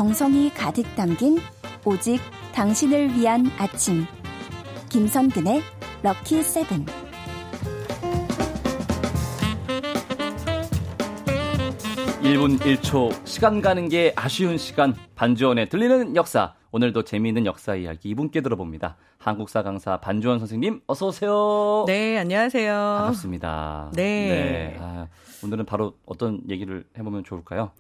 정성이 가득 담긴 오직 당신을 위한 아침. 김선근의 럭키 세븐. 일 분 1초 시간 가는 게 아쉬운 시간. 반주원의 들리는 역사. 오늘도 재미있는 역사 이야기 이분께 들어봅니다. 한국사 강사 반주원 선생님 어서 오세요. 네, 안녕하세요. 반갑습니다. 네. 오늘은 바로 어떤 얘기를 해보면 좋을까요?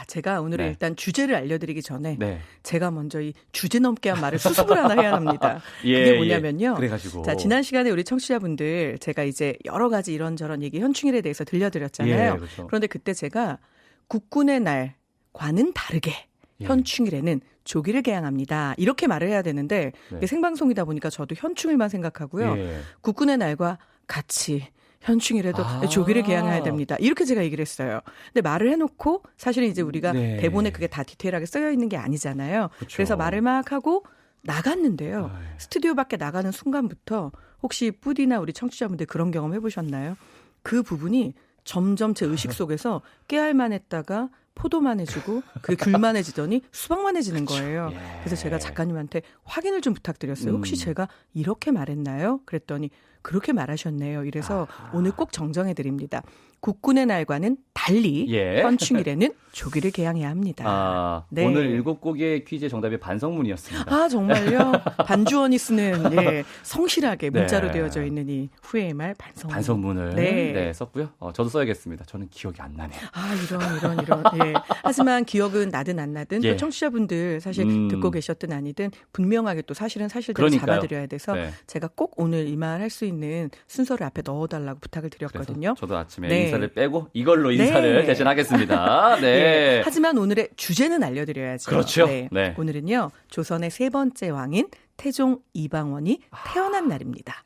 제가 오늘은 네. 일단 주제를 알려드리기 전에 네. 제가 먼저 이 주제 넘게 한 말을 수습을 하나 해야 합니다. 그게 뭐냐면요. 그래가지고. 자, 지난 시간에 우리 청취자분들 제가 이제 여러 가지 이런저런 얘기 현충일에 대해서 들려드렸잖아요. 그렇죠. 그런데 그때 제가 국군의 날과는 다르게 현충일에는 조기를 개항합니다. 이렇게 말을 해야 되는데 이게 생방송이다 보니까 저도 현충일만 생각하고요. 국군의 날과 같이 현충일에도 조기를 개항해야 됩니다. 이렇게 제가 얘기를 했어요. 근데 말을 해놓고 사실은 이제 우리가 대본에 그게 다 디테일하게 쓰여 있는 게 아니잖아요. 그렇죠. 그래서 말을 막 하고 나갔는데요. 스튜디오 밖에 나가는 순간부터 혹시 뿌디나 우리 청취자분들 그런 경험 해보셨나요? 그 부분이 점점 제 의식 속에서 깨알만했다가 포도만해지고 그게 귤만해지더니 수박만해지는 거예요. 그래서 제가 작가님한테 확인을 좀 부탁드렸어요. 혹시 제가 이렇게 말했나요? 그랬더니 그렇게 말하셨네요. 이래서 오늘 꼭 정정해드립니다. 국군의 날과는 달리 현충일에는 조기를 개항해야 합니다. 네. 오늘 7곡의 퀴즈의 정답이 반성문이었습니다. 정말요? 반주원이 쓰는 성실하게 문자로 되어져 있는 이 후회의 말 반성문을 썼고요. 저도 써야겠습니다. 저는 기억이 안 나네요. 이런. 하지만 기억은 나든 안 나든 또 청취자분들 사실 듣고 계셨든 아니든 분명하게 또 사실은 사실대로 잡아드려야 돼서 제가 꼭 오늘 이 말 할 수 있는 순서를 앞에 넣어달라고 부탁을 드렸거든요. 저도 아침에 인사를 빼고 이걸로 인사를 대신하겠습니다. 하지만 오늘의 주제는 알려드려야죠. 그렇죠. 오늘은요. 조선의 세 번째 왕인 태종 이방원이 태어난 날입니다.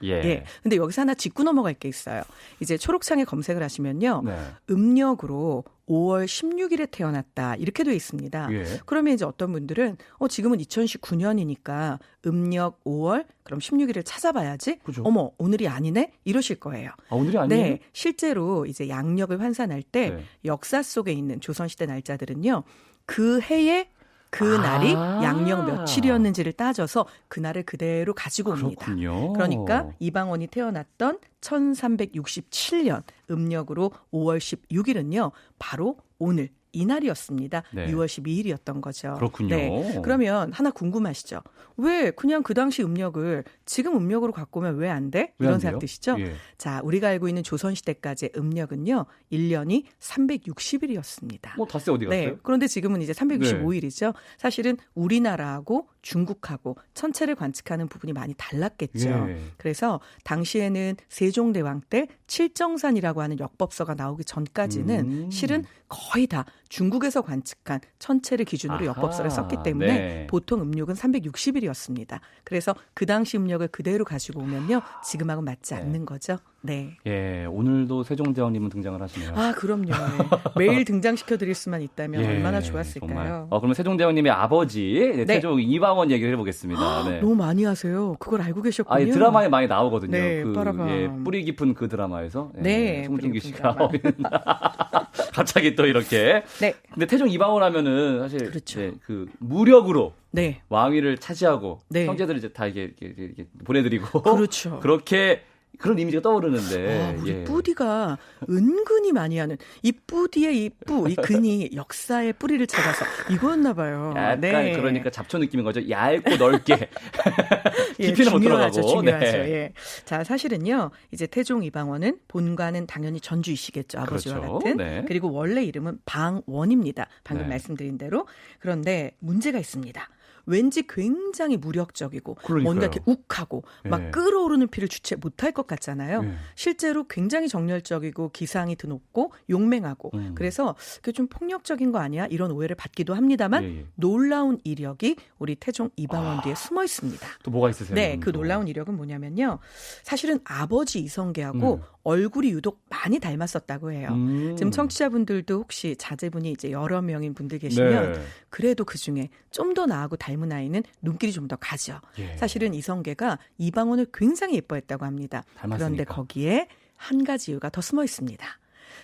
근데 여기서 하나 짚고 넘어갈 게 있어요. 이제 초록창에 검색을 하시면요. 음력으로 5월 16일에 태어났다. 이렇게 돼 있습니다. 그러면 이제 어떤 분들은 지금은 2019년이니까 음력 5월 그럼 16일을 찾아봐야지. 그죠? 어머, 오늘이 아니네? 이러실 거예요. 오늘이 아니에요? 네. 실제로 이제 양력을 환산할 때 역사 속에 있는 조선시대 날짜들은요. 그 해에 그 날이 양력 며칠이었는지를 따져서 그날을 그대로 가지고 옵니다. 그렇군요. 그러니까 이방원이 태어났던 1367년 음력으로 5월 16일은요. 바로 오늘 이날이었습니다. 6월 12일이었던 거죠. 그렇군요. 그러면 하나 궁금하시죠? 왜 그냥 그 당시 음력을 지금 음력으로 갖고 오면 왜 안 돼? 이런 생각 드시죠? 자, 우리가 알고 있는 조선시대까지의 음력은요. 1년이 360일이었습니다. 닷새 어디 갔어요? 그런데 지금은 이제 365일이죠. 사실은 우리나라하고 중국하고 천체를 관측하는 부분이 많이 달랐겠죠. 그래서 당시에는 세종대왕 때 칠정산이라고 하는 역법서가 나오기 전까지는 실은 거의 다 중국에서 관측한 천체를 기준으로 역법서를 썼기 때문에 보통 음력은 360일이었습니다. 그래서 그 당시 음력을 그대로 가지고 오면요. 지금하고 맞지 않는 거죠. 오늘도 세종대왕님은 등장을 하시네요. 그럼요. 매일 등장시켜드릴 수만 있다면 얼마나 좋았을까요? 그러면 세종대왕님의 아버지 태종 이방원 얘기를 해보겠습니다. 너무 많이 하세요. 그걸 알고 계셨군요. 드라마에 많이 나오거든요. 뿌리 깊은 그 드라마에서 송중기 씨가 갑자기 또 이렇게. 근데 태종 이방원 하면은 사실 그 무력으로 왕위를 차지하고 형제들을 이제 다 이렇게 보내드리고 그렇게. 그런 이미지가 떠오르는데. 우리 뿌디가 은근히 많이 하는 이 뿌디의 이 근이 역사의 뿌리를 찾아서 이거였나 봐요. 약간 그러니까 잡초 느낌인 거죠. 얇고 넓게. 깊이는 못 들어가고. 중요하죠. 자, 사실은요. 이제 태종 이방원은 본관은 당연히 전주이시겠죠. 아버지와 같은. 그리고 원래 이름은 방원입니다. 방금 말씀드린 대로. 그런데 문제가 있습니다. 왠지 굉장히 무력적이고 뭔가 이렇게 욱하고 막 끓어오르는 피를 주체 못할 것 같잖아요. 실제로 굉장히 정열적이고 기상이 드높고 용맹하고 그래서 그게 좀 폭력적인 거 아니야? 이런 오해를 받기도 합니다만 놀라운 이력이 우리 태종 이방원 뒤에 숨어 있습니다. 또 뭐가 있으세요? 그 놀라운 이력은 뭐냐면요. 사실은 아버지 이성계하고 얼굴이 유독 많이 닮았었다고 해요. 지금 청취자분들도 혹시 자제분이 이제 여러 명인 분들 계시면 그래도 그중에 좀 더 나하고 닮은 아이는 눈길이 좀 더 가죠. 사실은 이성계가 이방원을 굉장히 예뻐했다고 합니다. 닮았으니까. 그런데 거기에 한 가지 이유가 더 숨어 있습니다.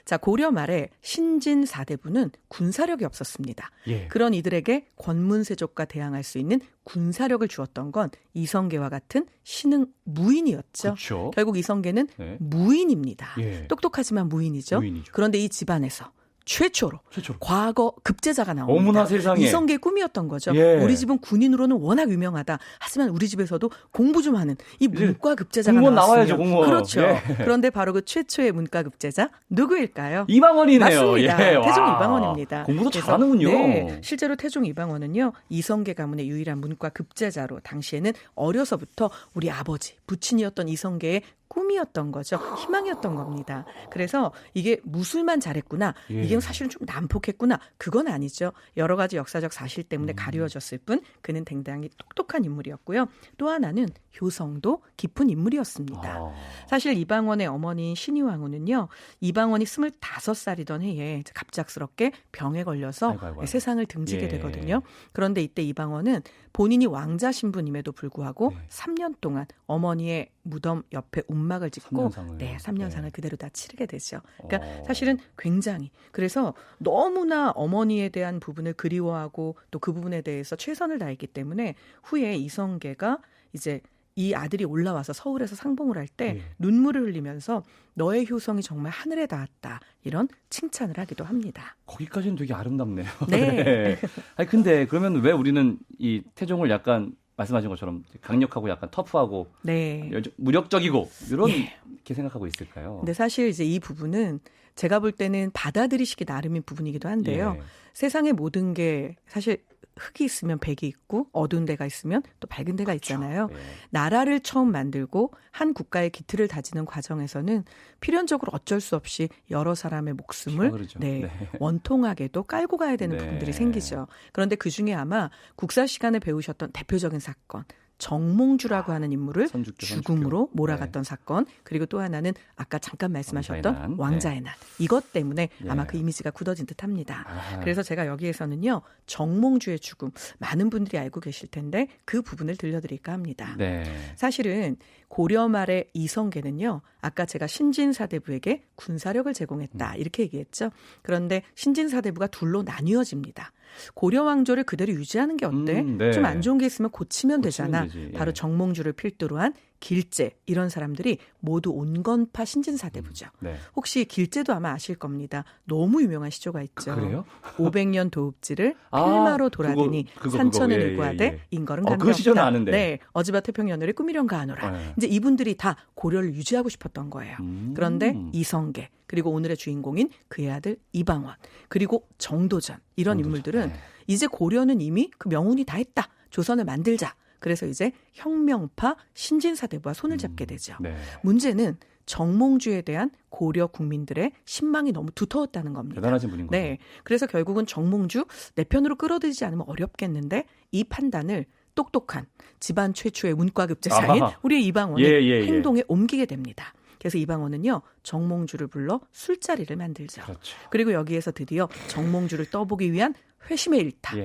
자, 고려 말에 신진 사대부는 군사력이 없었습니다. 예. 그런 이들에게 권문세족과 대항할 수 있는 군사력을 주었던 건 이성계와 같은 신흥 무인이었죠. 그쵸. 결국 이성계는 네. 무인입니다. 예. 똑똑하지만 무인이죠. 무인이죠. 그런데 이 집안에서 최초로 과거 급제자가 나옵니다. 어머나 세상에. 이성계의 꿈이었던 거죠. 예. 우리 집은 군인으로는 워낙 유명하다. 하지만 우리 집에서도 공부 좀 하는 이 문과 급제자가 공무원 나왔으면. 나와야죠, 공무원. 그렇죠. 예. 그런데 바로 그 최초의 문과 급제자 누구일까요? 이방원이네요. 맞습니다. 예. 태종 와. 이방원입니다. 공부도 그래서, 잘하는군요. 네, 실제로 태종 이방원은요. 이성계 가문의 유일한 문과 급제자로 당시에는 어려서부터 우리 아버지 부친이었던 이성계의 꿈이었던 거죠. 희망이었던 겁니다. 그래서 이게 무술만 잘했구나. 예. 이게 사실은 좀 난폭했구나. 그건 아니죠. 여러 가지 역사적 사실 때문에 가려졌을 뿐 그는 굉장히 똑똑한 인물이었고요. 또 하나는 효성도 깊은 인물이었습니다. 사실 이방원의 어머니인 신의왕후는요. 이방원이 25살이던 해에 갑작스럽게 병에 걸려서 아이고. 세상을 등지게 예. 되거든요. 그런데 이때 이방원은 본인이 왕자 신분임에도 불구하고 네. 3년 동안 어머니의 무덤 옆에 움막을 짓고 3년상을. 네, 3년상을 네. 그대로 다 치르게 되죠. 그러니까 사실은 굉장히 그래서 너무나 어머니에 대한 부분을 그리워하고 또 그 부분에 대해서 최선을 다했기 때문에 후에 이성계가 이제 이 아들이 올라와서 서울에서 상봉을 할 때 눈물을 흘리면서 너의 효성이 정말 하늘에 닿았다. 이런 칭찬을 하기도 합니다. 거기까지는 되게 아름답네요. 네. 네. 아니 근데 그러면 왜 우리는 이 태종을 약간 말씀하신 것처럼 강력하고 약간 터프하고 네. 무력적이고 이런 이렇게 생각하고 있을까요? 근데 사실 이제 이 부분은 제가 볼 때는 받아들이시기 나름인 부분이기도 한데요. 예. 세상의 모든 게 사실 흙이 있으면 백이 있고 어두운 데가 있으면 또 밝은 데가 있잖아요. 예. 나라를 처음 만들고 한 국가의 기틀을 다지는 과정에서는 필연적으로 어쩔 수 없이 여러 사람의 목숨을 네, 원통하게도 깔고 가야 되는 부분들이 생기죠. 그런데 그중에 아마 국사 시간에 배우셨던 대표적인 사건 정몽주라고 하는 인물을 죽음으로 몰아갔던 사건, 그리고 또 하나는 아까 잠깐 말씀하셨던 왕자의 난. 이것 때문에 아마 그 이미지가 굳어진 듯합니다. 그래서 제가 여기에서는요. 정몽주의 죽음 많은 분들이 알고 계실 텐데 그 부분을 들려드릴까 합니다. 네. 사실은 고려 말의 이성계는요. 아까 제가 신진사대부에게 군사력을 제공했다 이렇게 얘기했죠. 그런데 신진사대부가 둘로 나뉘어집니다. 고려 왕조를 그대로 유지하는 게 어때? 네. 좀 안 좋은 게 있으면 고치면 되잖아. 되지. 바로 정몽주를 필두로 한 길제 이런 사람들이 모두 온건파 신진사대부죠. 네. 혹시 길제도 아마 아실 겁니다. 너무 유명한 시조가 있죠. 그래요? 500년 도읍지를 필마로 돌아다니 산천을 일구하되 인걸은 간다. 그 시조는 아는데. 네, 어지바 태평연을 꾸미련가 하노라. 이제 이분들이 다 고려를 유지하고 싶었던 거예요. 그런데 이성계 그리고 오늘의 주인공인 그의 아들 이방원 그리고 정도전 이런 인물들은 이제 고려는 이미 그 명운이 다 했다. 조선을 만들자. 그래서 이제 혁명파 신진사대부와 손을 잡게 되죠. 네. 문제는 정몽주에 대한 고려 국민들의 신망이 너무 두터웠다는 겁니다. 대단하신 분인 거죠. 네, 그래서 결국은 정몽주 내 편으로 끌어들이지 않으면 어렵겠는데 이 판단을 똑똑한 집안 최초의 문과급제사인 우리의 이방원이 행동에 옮기게 됩니다. 그래서 이방원은요. 정몽주를 불러 술자리를 만들죠. 그렇죠. 그리고 여기에서 드디어 정몽주를 떠보기 위한 회심의 일타.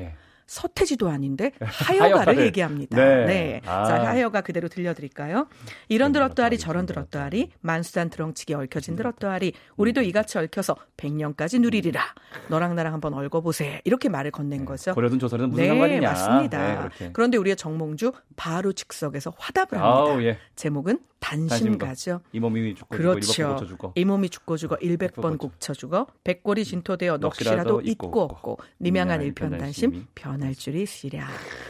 서태지도 아닌데 하여가를 얘기합니다. 네. 자, 하여가 그대로 들려드릴까요? 이런 들어떠하리 저런 들어떠하리 만수단 드렁치기 얽혀진 들어떠하리 우리도 이같이 얽혀서 100년까지 누리리라. 너랑 나랑 한번 얽어보세. 이렇게 말을 건넨 거죠. 고려든 조선은 무슨 상관이냐. 맞습니다. 그런데 우리의 정몽주 바로 즉석에서 화답을 합니다. 제목은 단심가죠. 이 몸이 죽고 그렇죠. 죽고 일곱 죽고. 이 몸이 죽고 죽어 100번 곡쳐 죽어 100골이 진토되어 넋이라도 있고 없고 니명한 일편단심 변할 줄이 있으랴.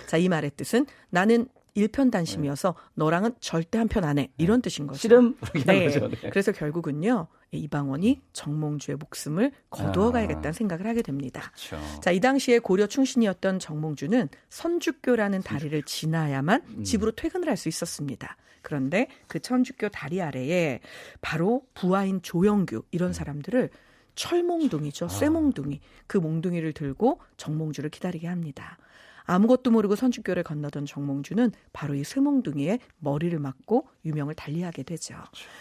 자, 이 말의 뜻은 나는 일편단심이어서 너랑은 절대 한편 안 해. 이런 뜻인 거죠. 씨름? 네. 그래서 결국은요. 이방원이 정몽주의 목숨을 거두어 가야겠다는 생각을 하게 됩니다. 그렇죠. 자, 이 당시에 고려 충신이었던 정몽주는 선주교라는 다리를 지나야만 집으로 퇴근을 할 수 있었습니다. 그런데 그 선주교 다리 아래에 바로 부하인 조영규 이런 사람들을 철몽둥이죠. 쇠몽둥이. 그 몽둥이를 들고 정몽주를 기다리게 합니다. 아무것도 모르고 선주교를 건너던 정몽주는 바로 이 쇠몽둥이에 머리를 맞고 유명을 달리하게 되죠.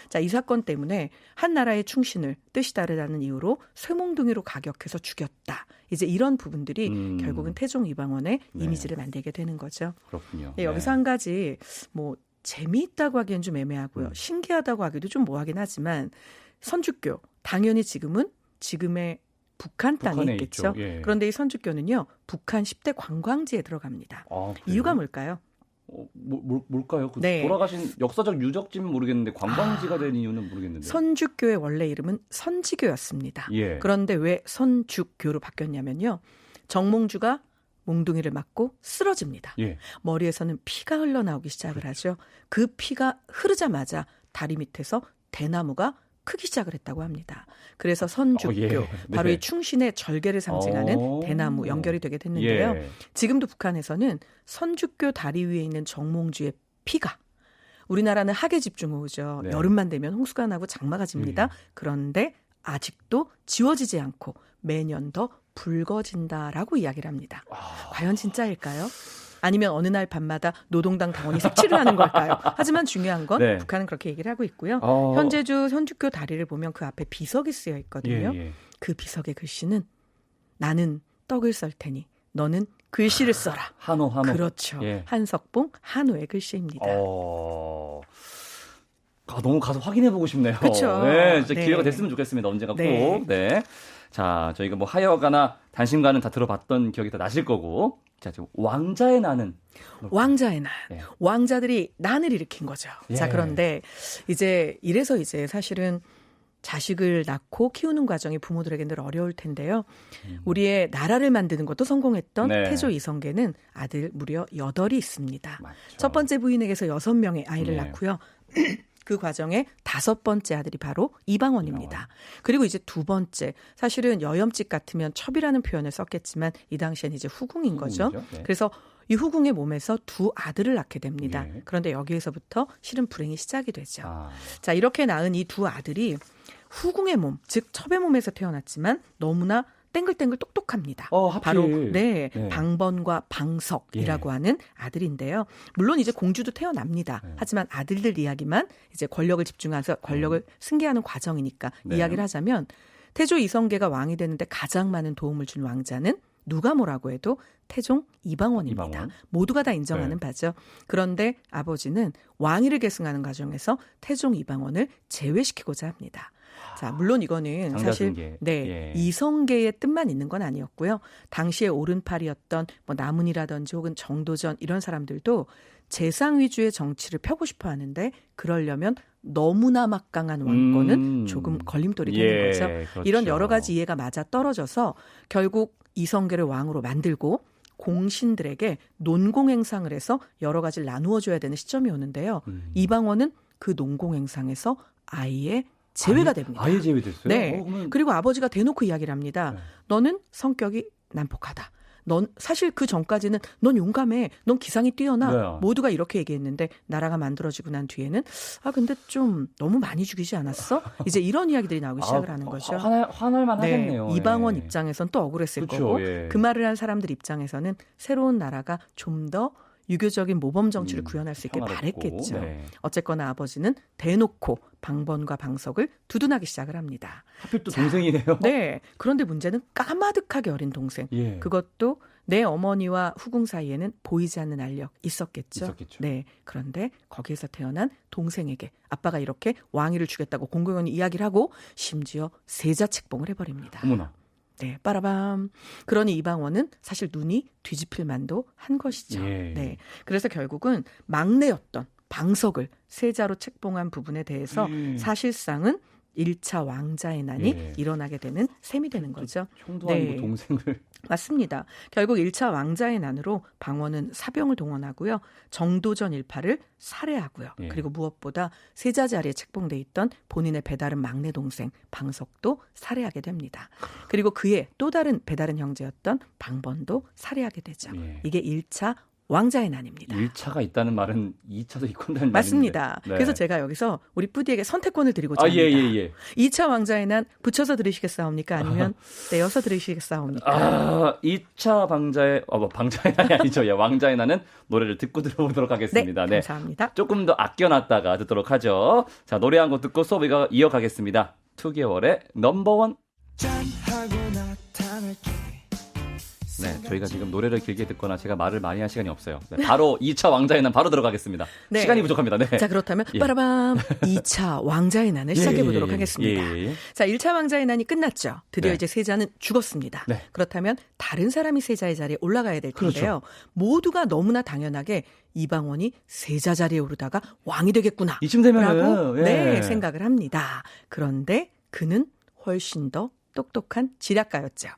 자, 이 사건 때문에 한 나라의 충신을 뜻이 다르다는 이유로 쇠몽둥이로 가격해서 죽였다. 이제 이런 부분들이 결국은 태종 이방원의 이미지를 만들게 되는 거죠. 그렇군요. 네, 여기서 한 가지 뭐 재미있다고 하기엔 좀 애매하고요. 신기하다고 하기도 좀 뭐하긴 하지만 선주교 당연히 지금의 북한 땅에 있겠죠. 예. 그런데 이 선주교는요. 북한 10대 관광지에 들어갑니다. 이유가 뭘까요? 뭘까요? 네. 돌아가신 역사적 유적지는 모르겠는데 관광지가 된 이유는 모르겠는데. 선주교의 원래 이름은 선지교였습니다. 예. 그런데 왜 선주교로 바뀌었냐면요. 정몽주가 몽둥이를 맞고 쓰러집니다. 예. 머리에서는 피가 흘러나오기 시작을 하죠. 그 피가 흐르자마자 다리 밑에서 대나무가 크기 시작을 했다고 합니다. 그래서 선주교, 예. 바로 이 충신의 절개를 상징하는 대나무 연결이 되게 됐는데요. 예. 지금도 북한에서는 선주교 다리 위에 있는 정몽주의 피가 우리나라는 하계 집중호우죠. 네. 여름만 되면 홍수가 나고 장마가 집니다. 그런데 아직도 지워지지 않고 매년 더 붉어진다라고 이야기를 합니다. 과연 진짜일까요? 아니면 어느 날 밤마다 노동당 당원이 색칠을 하는 걸까요? 하지만 중요한 건 네. 북한은 그렇게 얘기를 하고 있고요. 현재주 선주교 다리를 보면 그 앞에 비석이 쓰여 있거든요. 예, 예. 그 비석의 글씨는 나는 떡을 썰 테니 너는 글씨를 써라. 한호. 그렇죠. 예. 한석봉 한호의 글씨입니다. 너무 가서 확인해보고 싶네요. 그렇죠. 네, 진짜 기회가 됐으면 좋겠습니다. 언젠가 꼭. 네. 자, 저희가 뭐 하여가나 단심가는 다 들어봤던 기억이 다 나실 거고. 자, 지금 왕자의 난은? 왕자의 난. 네. 왕자들이 난을 일으킨 거죠. 예. 자, 그런데 이래서 사실은 자식을 낳고 키우는 과정이 부모들에게 늘 어려울 텐데요. 우리의 나라를 만드는 것도 성공했던 네. 태조 이성계는 아들 무려 8이 있습니다. 맞죠. 첫 번째 부인에게서 6명의 아이를 낳고요. 그 과정에 5번째 아들이 바로 이방원입니다. 그리고 이제 2번째, 사실은 여염집 같으면 첩이라는 표현을 썼겠지만 이 당시엔 이제 후궁인 거죠. 네. 그래서 이 후궁의 몸에서 2 아들을 낳게 됩니다. 네. 그런데 여기에서부터 실은 불행이 시작이 되죠. 자, 이렇게 낳은 이 2 아들이 후궁의 몸, 즉 첩의 몸에서 태어났지만 너무나 땡글땡글 똑똑합니다. 바로 네, 방번과 방석이라고 하는 아들인데요. 물론 이제 공주도 태어납니다. 하지만 아들들 이야기만 이제 권력을 집중해서 권력을 승계하는 과정이니까 이야기를 하자면 태조 이성계가 왕이 되는데 가장 많은 도움을 준 왕자는 누가 뭐라고 해도 태종 이방원입니다. 모두가 다 인정하는 바죠. 그런데 아버지는 왕위를 계승하는 과정에서 태종 이방원을 제외시키고자 합니다. 자, 물론 이거는 사실 이성계의 뜻만 있는 건 아니었고요. 당시에 오른팔이었던 뭐 남은이라든지 혹은 정도전 이런 사람들도 재상 위주의 정치를 펴고 싶어 하는데 그러려면 너무나 막강한 왕권은 조금 걸림돌이 되는 거죠. 그렇죠. 이런 여러 가지 이해가 맞아 떨어져서 결국 이성계를 왕으로 만들고 공신들에게 논공행상을 해서 여러 가지를 나누어줘야 되는 시점이 오는데요. 이방원은 그 논공행상에서 아예 제외가 됩니다. 아예 제외됐어요? 네. 그리고 아버지가 대놓고 이야기를 합니다. 너는 성격이 난폭하다. 넌 사실 그 전까지는 넌 용감해. 넌 기상이 뛰어나. 모두가 이렇게 얘기했는데 나라가 만들어지고 난 뒤에는 근데 좀 너무 많이 죽이지 않았어? 이제 이런 이야기들이 나오기 시작을 하는 거죠. 화날만 하겠네요. 이방원 입장에선 또 억울했을 거고 그 말을 한 사람들 입장에서는 새로운 나라가 좀 더 유교적인 모범 정치를 구현할 수 있길 바랬겠죠. 어쨌거나 아버지는 대놓고 방번과 방석을 두둔하기 시작을 합니다. 하필 또 동생이네요. 네. 그런데 문제는 까마득하게 어린 동생. 그것도 내 어머니와 후궁 사이에는 보이지 않는 알력 있었겠죠. 네. 그런데 거기에서 태어난 동생에게 아빠가 이렇게 왕위를 주겠다고 공공연히 이야기를 하고 심지어 세자 책봉을 해버립니다. 어머나. 네, 빠라밤. 그러니 이방원은 사실 눈이 뒤집힐 만도 한 것이죠. 네, 그래서 결국은 막내였던 방석을 세자로 책봉한 부분에 대해서 사실상은 1차 왕자의 난이 일어나게 되는 셈이 되는 거죠. 형도 아니고 동생을. 맞습니다. 결국 1차 왕자의 난으로 방원은 사병을 동원하고요. 정도전 일파를 살해하고요. 그리고 무엇보다 세자 자리에 책봉돼 있던 본인의 배다른 막내 동생 방석도 살해하게 됩니다. 그리고 그의 또 다른 배다른 형제였던 방번도 살해하게 되죠. 이게 1차 왕자의 난입니다. 1차가 있다는 말은 2차도 있건다는 맞습니다. 네. 그래서 제가 여기서 우리 뿌디에게 선택권을 드리고자 합니다. 2차 왕자의 난 붙여서 들으시겠사옵니까? 아니면 떼어서 들으시겠사옵니까? 2차 방자의 난이 아니죠. 왕자의 난은 노래를 듣고 들어보도록 하겠습니다. 네, 감사합니다. 조금 더 아껴놨다가 듣도록 하죠. 자, 노래 한 곡 듣고 수업 이어가겠습니다. 2개월의 넘버원. 짠하고 나타날게 네, 저희가 지금 노래를 길게 듣거나 제가 말을 많이 할 시간이 없어요. 네, 바로 2차 왕자의 난 바로 들어가겠습니다. 네. 시간이 부족합니다. 네. 자, 그렇다면 빠라밤 2차 왕자의 난을 시작해 보도록 하겠습니다. 자, 1차 왕자의 난이 끝났죠. 드디어 이제 세자는 죽었습니다. 네. 그렇다면 다른 사람이 세자의 자리에 올라가야 될 텐데요. 그렇죠. 모두가 너무나 당연하게 이방원이 세자 자리에 오르다가 왕이 되겠구나. 이쯤 되면은 네, 생각을 합니다. 그런데 그는 훨씬 더 똑똑한 지략가였죠.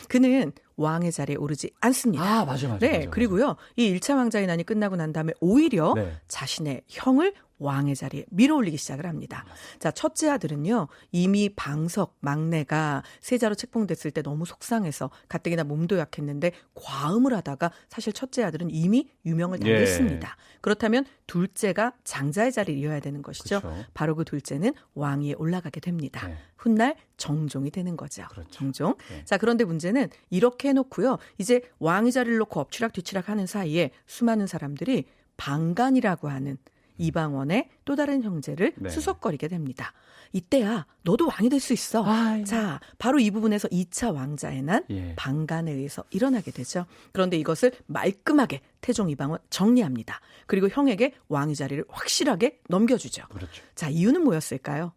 그는 왕의 자리에 오르지 않습니다. 맞아요. 네, 맞아. 그리고요. 이 1차 왕자의 난이 끝나고 난 다음에 오히려 자신의 형을 왕의 자리에 밀어올리기 시작을 합니다. 자, 첫째 아들은요. 이미 방석 막내가 세자로 책봉됐을 때 너무 속상해서 가뜩이나 몸도 약했는데 과음을 하다가 사실 첫째 아들은 이미 유명을 달렸습니다. 그렇다면 둘째가 장자의 자리를 이어야 되는 것이죠. 그렇죠. 바로 그 둘째는 왕위에 올라가게 됩니다. 훗날 정종이 되는 거죠. 그렇죠. 정종. 자, 그런데 문제는 이렇게 해놓고요. 이제 왕위 자리를 놓고 엎치락 뒤치락 하는 사이에 수많은 사람들이 방간이라고 하는 이방원의 또 다른 형제를 수석거리게 됩니다. 이때야 너도 왕이 될 수 있어. 자, 바로 이 부분에서 2차 왕자의 난 방간에 의해서 일어나게 되죠. 그런데 이것을 말끔하게 태종 이방원 정리합니다. 그리고 형에게 왕위 자리를 확실하게 넘겨주죠. 그렇죠. 자, 이유는 뭐였을까요?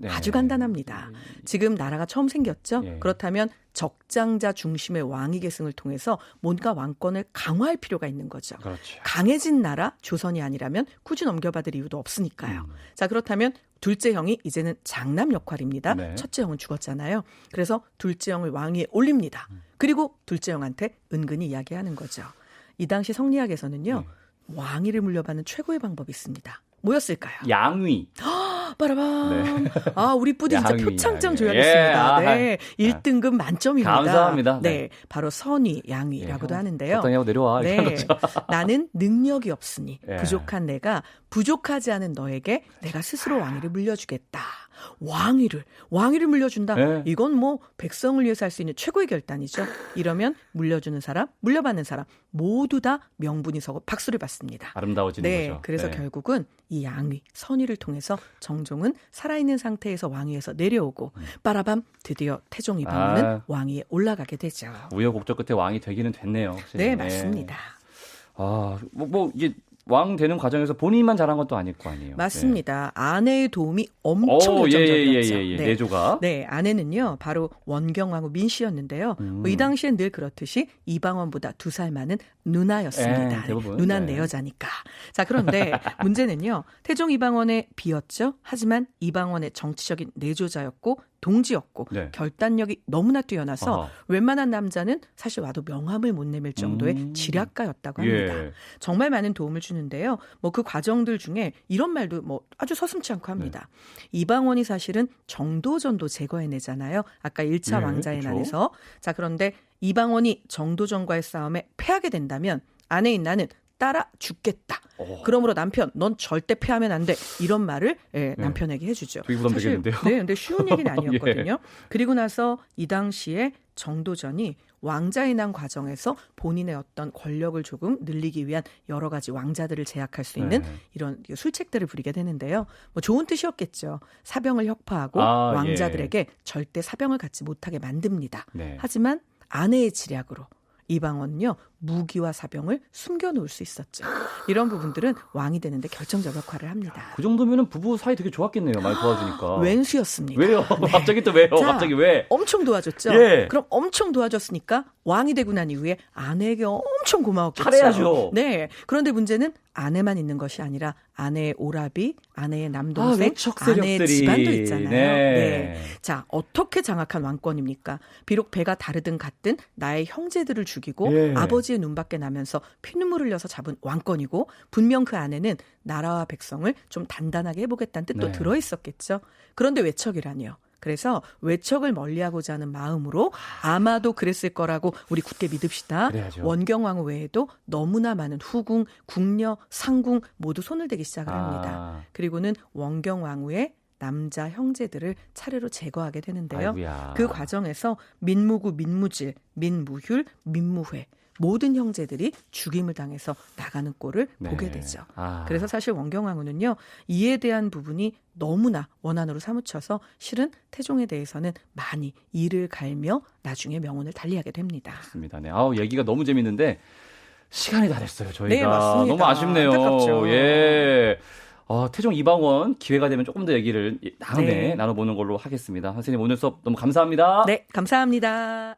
아주 간단합니다. 지금 나라가 처음 생겼죠. 그렇다면 적장자 중심의 왕위 계승을 통해서 뭔가 왕권을 강화할 필요가 있는 거죠. 그렇죠. 강해진 나라 조선이 아니라면 굳이 넘겨받을 이유도 없으니까요. 자, 그렇다면 둘째 형이 이제는 장남 역할입니다. 첫째 형은 죽었잖아요. 그래서 둘째 형을 왕위에 올립니다. 그리고 둘째 형한테 은근히 이야기하는 거죠. 이 당시 성리학에서는요. 왕위를 물려받는 최고의 방법이 있습니다. 뭐였을까요? 양위. 빠라밤. 우리 뿌디 진짜 표창장 줘야겠습니다. 네. 1등급 만점입니다. 감사합니다. 네. 바로 선위, 양위라고도 하는데요. 적당히 내려와. 네. 나는 능력이 없으니 부족한 내가 부족하지 않은 너에게 내가 스스로 왕위를 물려주겠다. 왕위를 물려준다. 이건 뭐 백성을 위해서 할 수 있는 최고의 결단이죠. 이러면 물려주는 사람, 물려받는 사람 모두 다 명분이 서고 박수를 받습니다. 아름다워지는 거죠. 그래서 결국은 이 양위, 선위를 통해서 정종은 살아있는 상태에서 왕위에서 내려오고 빠라밤 드디어 태종 이방원은 왕위에 올라가게 되죠. 우여곡절 끝에 왕이 되기는 됐네요. 확실히. 네, 맞습니다. 이게 왕 되는 과정에서 본인만 잘한 것도 아닐 거 아니에요. 맞습니다. 아내의 도움이 엄청 결정적이었죠. 내조가. 네, 아내는요. 바로 원경왕후 민씨였는데요. 이 당시엔 늘 그렇듯이 이방원보다 2살 많은 누나였습니다. 누나는 내 여자니까. 자, 그런데 문제는요. 태종 이방원의 비였죠. 하지만 이방원의 정치적인 내조자였고 동지였고 결단력이 너무나 뛰어나서 웬만한 남자는 사실 와도 명함을 못 내밀 정도의 지략가였다고 합니다. 정말 많은 도움을 주는데요. 그 과정들 중에 이런 말도 아주 서슴지 않고 합니다. 이방원이 사실은 정도전도 제거해내잖아요. 아까 1차 왕자의 난에서. 자, 그런데 이방원이 정도전과의 싸움에 패하게 된다면 아내인 나는 따라 죽겠다. 그러므로 남편, 넌 절대 패하면 안 돼. 이런 말을 남편에게 해주죠. 되게 부담되겠는데요. 네, 근데 쉬운 얘기는 아니었거든요. 그리고 나서 이 당시에 정도전이 왕자의 난 과정에서 본인의 어떤 권력을 조금 늘리기 위한 여러 가지 왕자들을 제약할 수 있는 이런 술책들을 부리게 되는데요. 좋은 뜻이었겠죠. 사병을 혁파하고 왕자들에게 절대 사병을 갖지 못하게 만듭니다. 하지만 아내의 지략으로 이방원은요 무기와 사병을 숨겨놓을 수 있었죠. 이런 부분들은 왕이 되는데 결정적 역할을 합니다. 그 정도면은 부부 사이 되게 좋았겠네요. 많이 도와주니까. 왼수였습니다. 왜요? 갑자기 또 왜요? 자, 갑자기 왜? 엄청 도와줬죠. 그럼 엄청 도와줬으니까 왕이 되고 난 이후에 아내에게 엄청 고마웠겠죠. 잘해야죠. 네. 그런데 문제는 아내만 있는 것이 아니라 아내의 오라비, 아내의 남동생, 아내의 집안도 있잖아요. 네. 자, 어떻게 장악한 왕권입니까? 비록 배가 다르든 같든 나의 형제들을 죽이고 아버지의 눈밖에 나면서 피눈물 흘려서 잡은 왕권이고 분명 그 안에는 나라와 백성을 좀 단단하게 해보겠다는 뜻도 들어있었겠죠. 그런데 외척이라니요. 그래서 외척을 멀리하고자 하는 마음으로 아마도 그랬을 거라고 우리 굳게 믿읍시다. 그래야죠. 원경왕후 외에도 너무나 많은 후궁, 궁녀, 상궁 모두 손을 대기 시작을 합니다. 그리고는 원경왕후의 남자 형제들을 차례로 제거하게 되는데요. 아이고야. 그 과정에서 민무구, 민무질, 민무휼, 민무회 모든 형제들이 죽임을 당해서 나가는 꼴을 보게 되죠. 그래서 사실 원경왕후는요. 이에 대한 부분이 너무나 원한으로 사무쳐서 실은 태종에 대해서는 많이 이를 갈며 나중에 명운을 달리하게 됩니다. 맞습니다. 네. 얘기가 너무 재밌는데 시간이 다 됐어요. 저희가. 네, 맞습니다. 너무 아쉽네요. 안타깝죠. 예. 태종 이방원 기회가 되면 조금 더 얘기를 다음에 나눠보는 걸로 하겠습니다. 선생님 오늘 수업 너무 감사합니다. 네, 감사합니다.